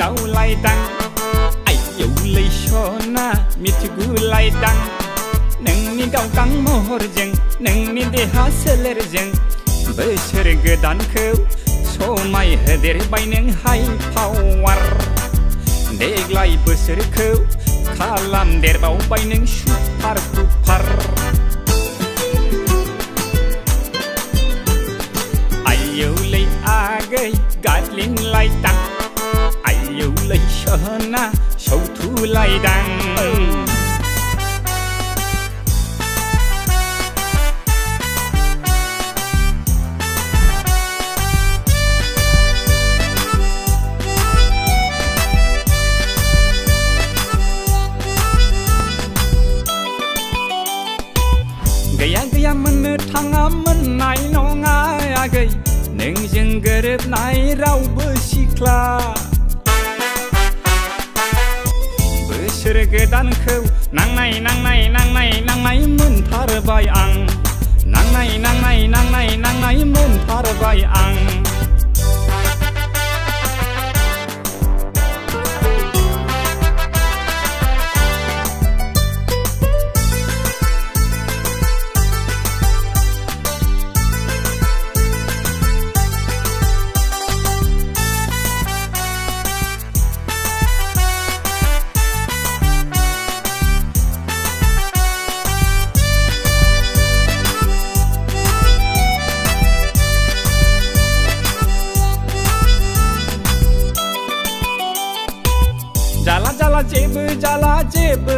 kau lai dang ayo lei shona mitgu lai dang नोंनि गावगां महरजों नोंनि देहा सोलेरजों बोसोर गोदानखौ समाय होदेरबाय नों हाइ पावार देग्लाय बोसोरखौ खालामदेरबावबाय नों सुपार डुपार आयौलै आगै गादलिंलाय दां आयौलै सना सौथुलाय दां गैया गैया मोननो थाङा मोननाय नङा आगै नोंजों गोरोबनाय रावबो सिख्ला बोसोर गोदानखौ नांनाय नांनाय नांनाय नांनाय मोनथारबाय आं नांनाय नांनाय नांनाय नांनाय मोनथारबाय आं जाला जाला जेबो